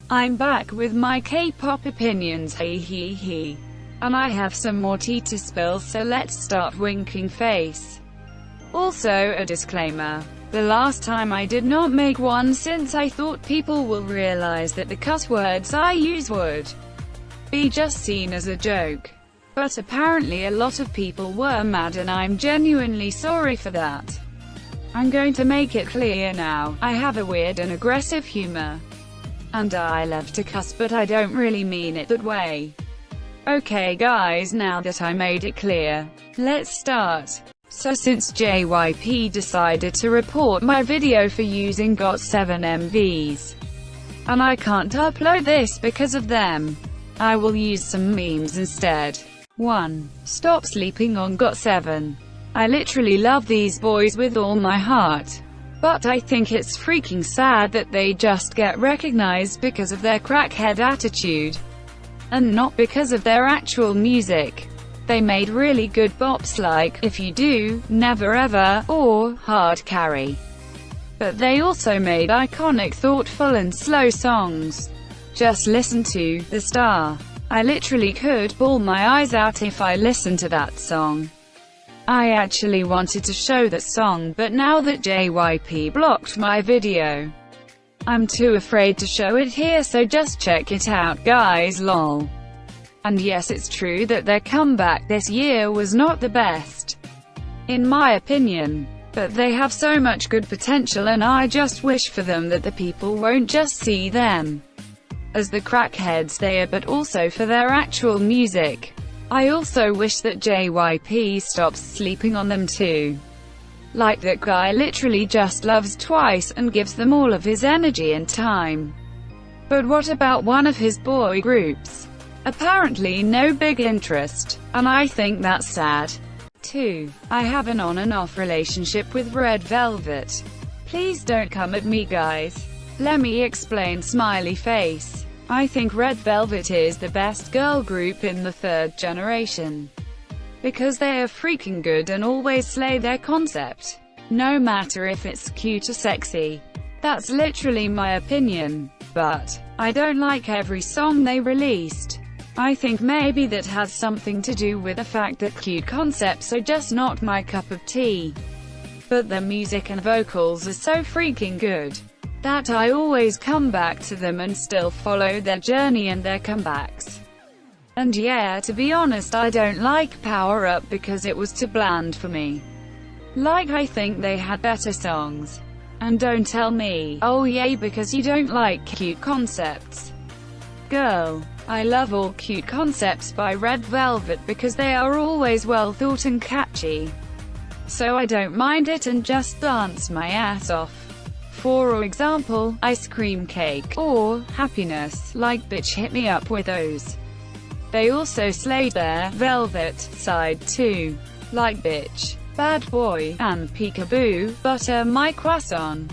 I'm back with my K-pop opinions, hee hee hee. And I have some more tea to spill, so let's start winking face. Also a disclaimer. The last time I did not make one since I thought people will realize that the cuss words I use would be just seen as a joke. But apparently a lot of people were mad and I'm genuinely sorry for that. I'm going to make it clear now, I have a weird and aggressive humor. And I love to cuss, but I don't really mean it that way. Okay guys, now that I made it clear, let's start. So since JYP decided to report my video for using GOT7 MVs, and I can't upload this because of them, I will use some memes instead. 1. Stop sleeping on GOT7. I literally love these boys with all my heart. But I think it's freaking sad that they just get recognized because of their crackhead attitude, and not because of their actual music. They made really good bops like If You Do, Never Ever, or Hard Carry. But they also made iconic, thoughtful and slow songs. Just listen to The Star. I literally could bawl my eyes out if I listened to that song. I actually wanted to show that song, but now that JYP blocked my video, I'm too afraid to show it here, so just check it out guys, lol. And yes, it's true that their comeback this year was not the best, in my opinion. But they have so much good potential, and I just wish for them that the people won't just see them as the crackheads they are, but also for their actual music. I also wish that JYP stops sleeping on them too. Like that guy literally just loves Twice and gives them all of his energy and time. But what about one of his boy groups? Apparently no big interest, and I think that's sad. 2. I have an on and off relationship with Red Velvet. Please don't come at me guys. Let me explain, smiley face. I think Red Velvet is the best girl group in the third generation. Because they are freaking good and always slay their concept. No matter if it's cute or sexy. That's literally my opinion. But I don't like every song they released. I think maybe that has something to do with the fact that cute concepts are just not my cup of tea. But their music and vocals are so freaking good that I always come back to them and still follow their journey and their comebacks. And yeah, to be honest, I don't like Power Up because it was too bland for me. Like, I think they had better songs. And don't tell me, oh yay, because you don't like cute concepts. Girl, I love all cute concepts by Red Velvet because they are always well thought and catchy. So I don't mind it and just dance my ass off. For example, Ice Cream Cake, or Happiness, like Bitch Hit Me Up with those. They also slayed their Velvet side too, like Bitch, Bad Boy, and Peekaboo, Butter My Croissant.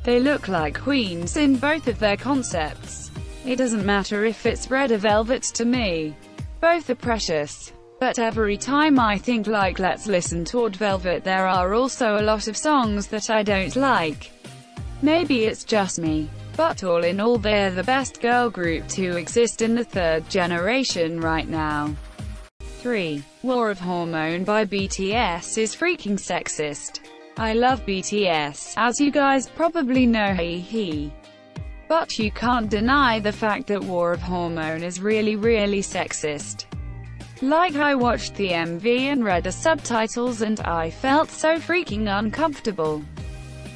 They look like queens in both of their concepts. It doesn't matter if it's Red or Velvet to me. Both are precious. But every time I think like let's listen to Red Velvet, there are also a lot of songs that I don't like. Maybe it's just me, but all in all they're the best girl group to exist in the third generation right now. 3. War of Hormone by BTS is freaking sexist. I love BTS, as you guys probably know, hee hee. But you can't deny the fact that War of Hormone is really sexist. Like, I watched the MV and read the subtitles and I felt so freaking uncomfortable.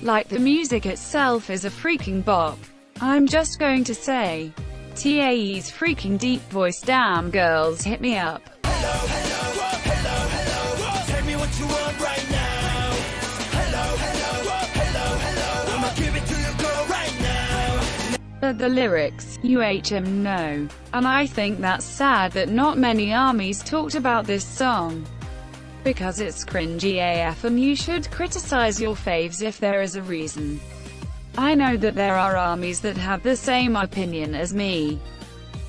Like, the music itself is a freaking bop. I'm just going to say, TAE's freaking deep voice, damn girls hit me up. Hello, hello, hello, hello, tell me what you want right now. Hello, hello, hello, hello, I'ma give it to you girl right now. But the lyrics, UHM no. And I think that's sad that not many armies talked about this song. Because it's cringy AF and you should criticize your faves if there is a reason. I know that there are armies that have the same opinion as me.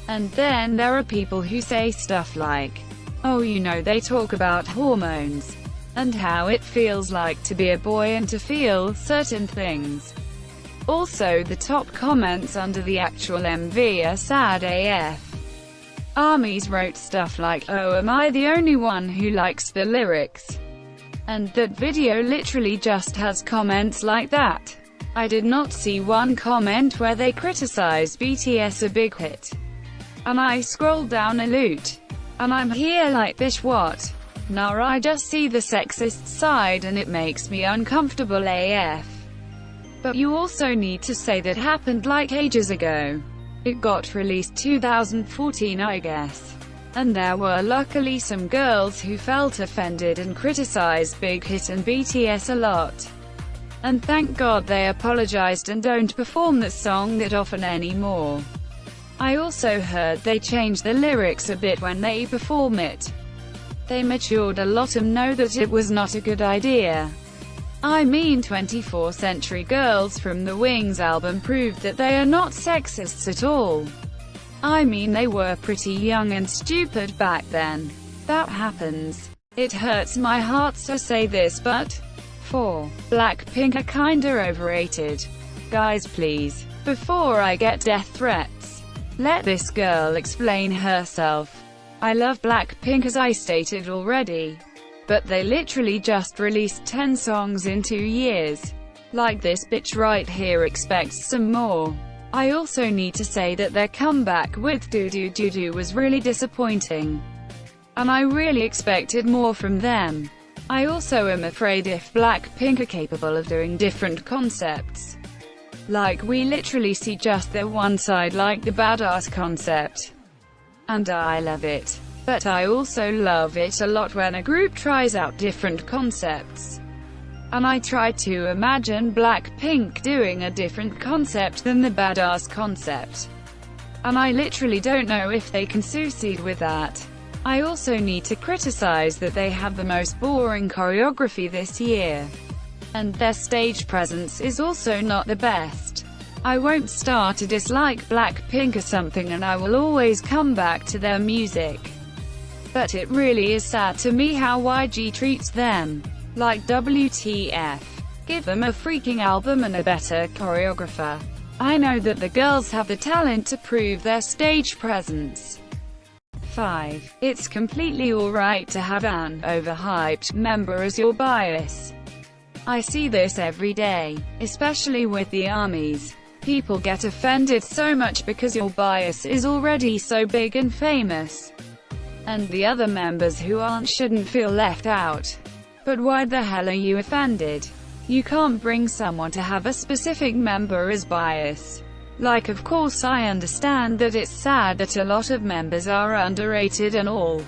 And then there are people who say stuff like, oh, you know, they talk about hormones and how it feels like to be a boy and to feel certain things. Also, the top comments under the actual MV are sad AF. ARMYs wrote stuff like, "Oh, am I the only one who likes the lyrics?" And that video literally just has comments like that. I did not see one comment where they criticized BTS a big hit. And I scrolled down a loot. And I'm here like, bish what? Nah, I just see the sexist side and it makes me uncomfortable AF. But you also need to say that happened like ages ago. It got released 2014, I guess. And there were luckily some girls who felt offended and criticized Big Hit and BTS a lot. And thank God they apologized and don't perform the song that often anymore. I also heard they changed the lyrics a bit when they perform it. They matured a lot and know that it was not a good idea. I mean, 24th Century Girls from the Wings album proved that they are not sexists at all. I mean, they were pretty young and stupid back then. That happens. It hurts my heart to say this, but 4. Blackpink are kinda overrated. Guys, please. Before I get death threats, let this girl explain herself. I love Blackpink as I stated already. But they literally just released 10 songs in 2 years. Like this bitch right here expects some more. I also need to say that their comeback with Do Do Do Do was really disappointing. And I really expected more from them. I also am afraid if Blackpink are capable of doing different concepts. Like we literally see just their one side like the badass concept. And I love it. But I also love it a lot when a group tries out different concepts. And I try to imagine Blackpink doing a different concept than the badass concept. And I literally don't know if they can succeed with that. I also need to criticize that they have the most boring choreography this year. And their stage presence is also not the best. I won't start to dislike Blackpink or something and I will always come back to their music. But it really is sad to me how YG treats them. Like WTF. Give them a freaking album and a better choreographer. I know that the girls have the talent to prove their stage presence. 5. It's completely alright to have an overhyped member as your bias. I see this every day, especially with the ARMYs. People get offended so much because your bias is already so big and famous. And the other members who aren't shouldn't feel left out. But why the hell are you offended? You can't bring someone to have a specific member as bias. Like, of course I understand that it's sad that a lot of members are underrated and all.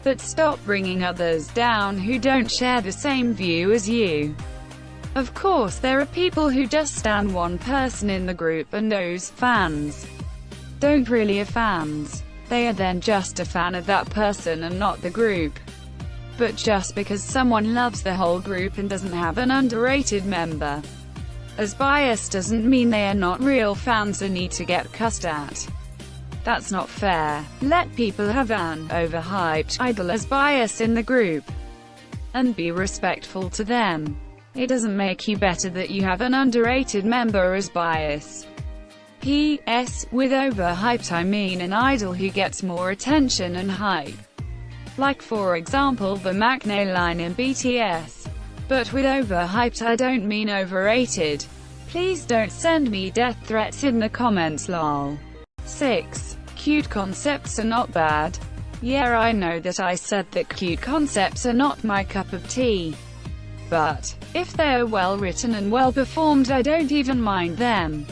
But stop bringing others down who don't share the same view as you. Of course there are people who just stan one person in the group and those fans don't really are fans. They are then just a fan of that person and not the group. But just because someone loves the whole group and doesn't have an underrated member as bias doesn't mean they are not real fans and need to get cussed at. That's not fair. Let people have an overhyped idol as bias in the group and be respectful to them. It doesn't make you better that you have an underrated member as bias. P.S. With overhyped I mean an idol who gets more attention and hype. Like for example the Maknae line in BTS. But with overhyped I don't mean overrated. Please don't send me death threats in the comments lol. 6. Cute concepts are not bad. Yeah, I know that I said that cute concepts are not my cup of tea. But if they're well written and well performed I don't even mind them.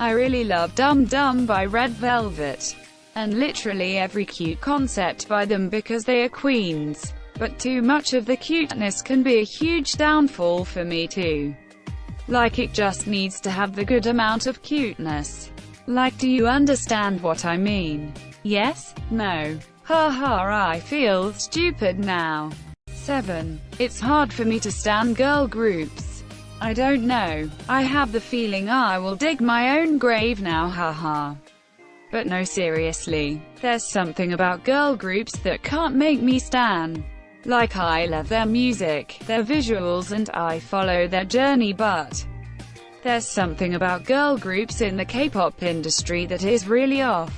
I really love Dum Dum by Red Velvet. And literally every cute concept by them because they are queens. But too much of the cuteness can be a huge downfall for me too. Like it just needs to have the good amount of cuteness. Like, do you understand what I mean? Yes? No? Haha, I feel stupid now. 7. It's hard for me to stan girl groups. I don't know. I have the feeling I will dig my own grave now, haha. But no, seriously. There's something about girl groups that can't make me stan. Like, I love their music, their visuals and I follow their journey, but There's something about girl groups in the K-pop industry that is really off.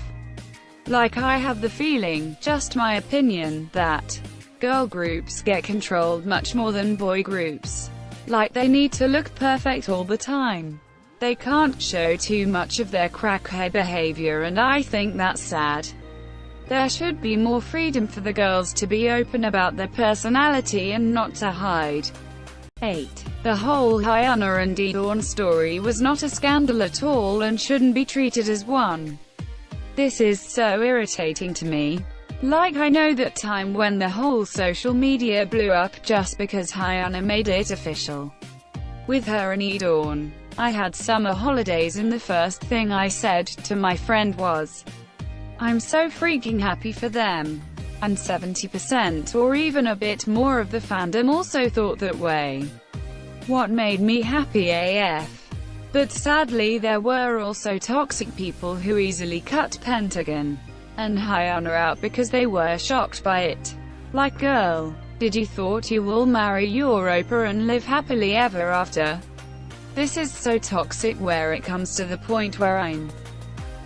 Like, I have the feeling, just my opinion, that girl groups get controlled much more than boy groups. Like, they need to look perfect all the time. They can't show too much of their crackhead behavior, and I think that's sad. There should be more freedom for the girls to be open about their personality and not to hide. 8. The whole Hyuna and Dawn story was not a scandal at all and shouldn't be treated as one. This is so irritating to me. Like, I know that time when the whole social media blew up just because Hyuna made it official with her and Dawn. I had summer holidays and the first thing I said to my friend was, "I'm so freaking happy for them." And 70% or even a bit more of the fandom also thought that way. What made me happy AF. But sadly there were also toxic people who easily cut Pentagon and Hyuna out because they were shocked by it. Like, girl, did you thought you will marry your Oprah and live happily ever after? This is so toxic where it comes to the point where I'm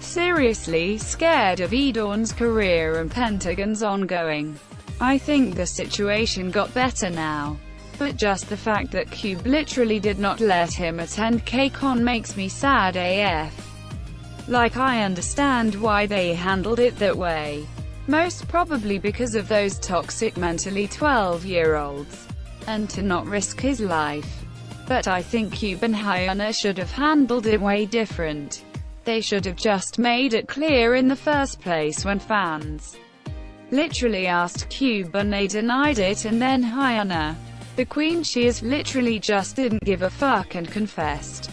seriously scared of Dawn's career and Pentagon's ongoing. I think the situation got better now. But just the fact that Cube literally did not let him attend KCON makes me sad AF. Like, I understand why they handled it that way. Most probably because of those toxic mentally 12-year-olds. And to not risk his life. But I think Cube and Hyuna should have handled it way different. They should have just made it clear in the first place when fans literally asked Cube and they denied it, and then Hyuna, the queen she is, literally just didn't give a fuck and confessed.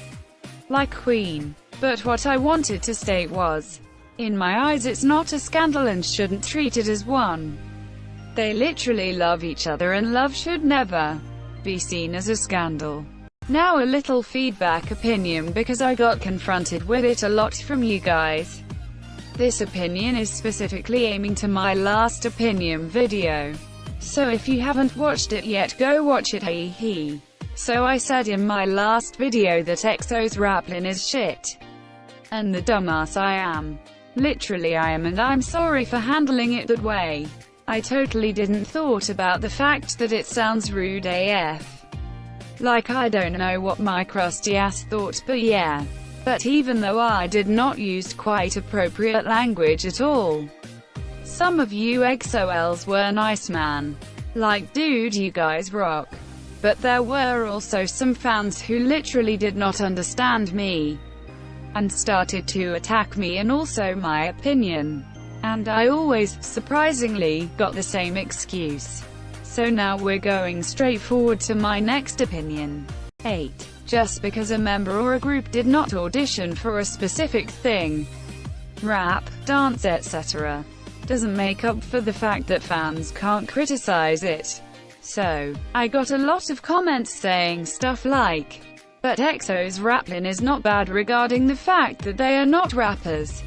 Like queen. But what I wanted to state was, in my eyes it's not a scandal and shouldn't treat it as one. They literally love each other and love should never be seen as a scandal. Now a little feedback opinion because I got confronted with it a lot from you guys. This opinion is specifically aiming to my last opinion video. So if you haven't watched it yet, go watch it, hee. So I said in my last video that EXO's rap line is shit. And the dumbass I am. Literally I am, and I'm sorry for handling it that way. I totally didn't thought about the fact that it sounds rude AF. Like, I don't know what my crusty ass thought, but yeah. But even though I did not use quite appropriate language at all, some of you EXOLs were nice, man. Like, dude, you guys rock. But there were also some fans who literally did not understand me and started to attack me and also my opinion. And I always, surprisingly, got the same excuse. So now we're going straight forward to my next opinion. 8. Just because a member or a group did not audition for a specific thing, rap, dance, etc., doesn't make up for the fact that fans can't criticize it. So, I got a lot of comments saying stuff like, but EXO's rap line is not bad regarding the fact that they are not rappers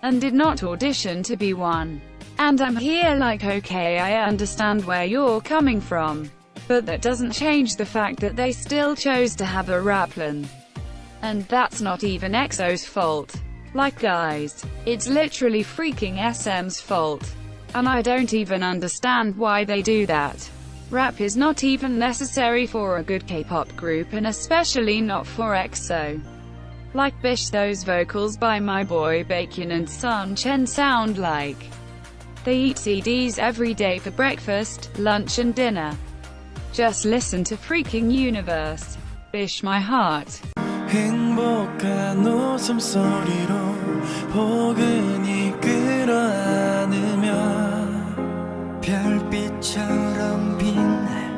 and did not audition to be one. And I'm here like, okay, I understand where you're coming from, but that doesn't change the fact that they still chose to have a rap line. And that's not even EXO's fault. Like, guys, it's literally freaking SM's fault. And I don't even understand why they do that. Rap is not even necessary for a good K-pop group, and especially not for EXO. Like, bish, those vocals by my boy Baekhyun and Sun Chen sound like they eat CDs every day for breakfast, lunch and dinner. Just listen to freaking Universe. Bish my heart. 행복한 웃음소리로 포근히 끌어안으며 별빛처럼 빛날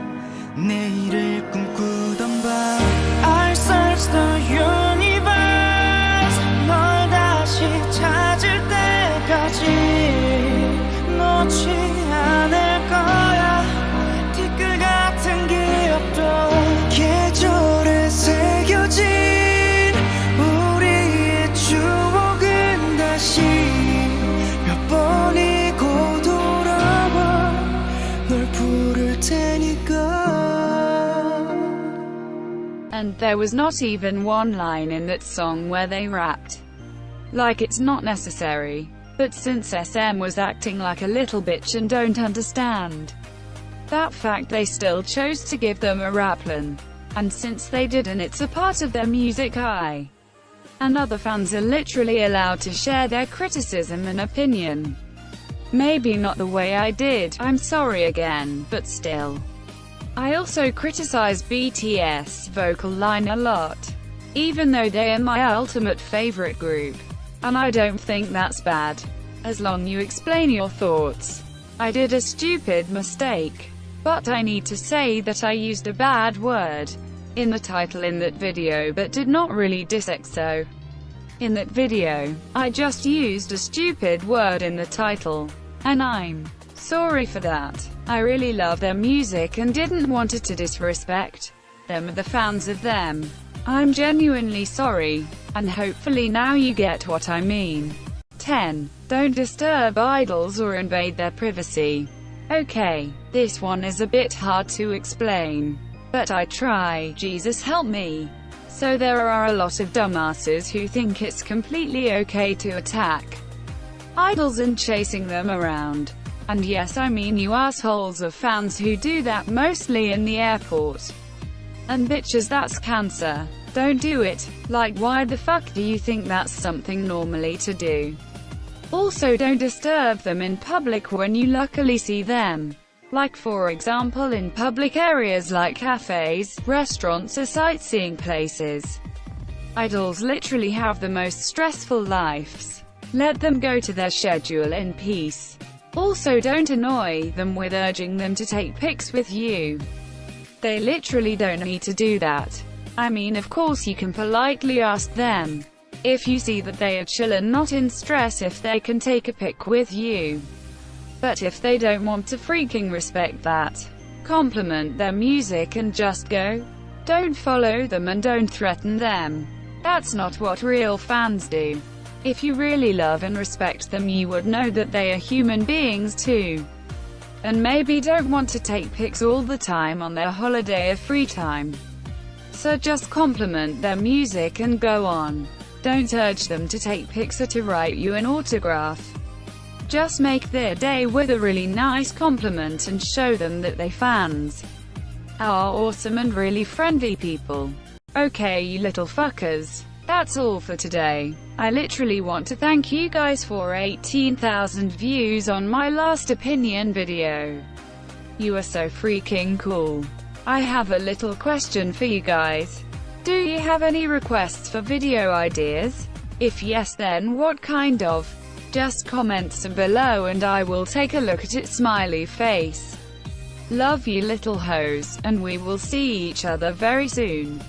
내일을 꿈꾸던 밤 I search the universe 널 다시 찾을 때까지 놓지 않을 거야 티끌 같은 기억도 계절에 새겨진 우리의 추억은 다시 몇 번이고 돌아와 널 부를 테니까. And there was not even one line in that song where they rapped. Like it's not necessary. But since SM was acting like a little bitch and don't understand that fact, they still chose to give them a rap line. And since they didn't, it's a part of their music. I and other fans are literally allowed to share their criticism and opinion. Maybe not the way I did, I'm sorry again, but still. I also criticize BTS vocal line a lot, even though they are my ultimate favorite group. And I don't think that's bad, as long you explain your thoughts. I did a stupid mistake, but I need to say that I used a bad word in the title in that video, but did not really diss EXO. In that video, I just used a stupid word in the title, and I'm sorry for that. I really love their music and didn't want it to disrespect them or the fans of them. I'm genuinely sorry, and hopefully now you get what I mean. 10. Don't disturb idols or invade their privacy. Okay, this one is a bit hard to explain, but I try. Jesus help me. So there are a lot of dumbasses who think it's completely okay to attack idols and chasing them around. And yes, I mean you assholes of fans who do that mostly in the airport. And bitches, that's cancer. Don't do it. Like, why the fuck do you think that's something normally to do? Also, don't disturb them in public when you luckily see them. Like for example in public areas like cafes, restaurants or sightseeing places. Idols literally have the most stressful lives. Let them go to their schedule in peace. Also, don't annoy them with urging them to take pics with you. They literally don't need to do that. I mean, of course you can politely ask them if you see that they are chill and not in stress if they can take a pic with you. But if they don't want to, freaking respect that. Compliment their music and just go. Don't follow them and don't threaten them. That's not what real fans do. If you really love and respect them, you would know that they are human beings too. And maybe don't want to take pics all the time on their holiday or free time. So just compliment their music and go on. Don't urge them to take pics or to write you an autograph. Just make their day with a really nice compliment and show them that they fans are awesome and really friendly people. Okay, you little fuckers. That's all for today. I literally want to thank you guys for 18,000 views on my last opinion video. You are so freaking cool. I have a little question for you guys. Do you have any requests for video ideas? If yes, then what kind of? Just comment some below and I will take a look at it. Smiley face. Love you little hoes, and we will see each other very soon.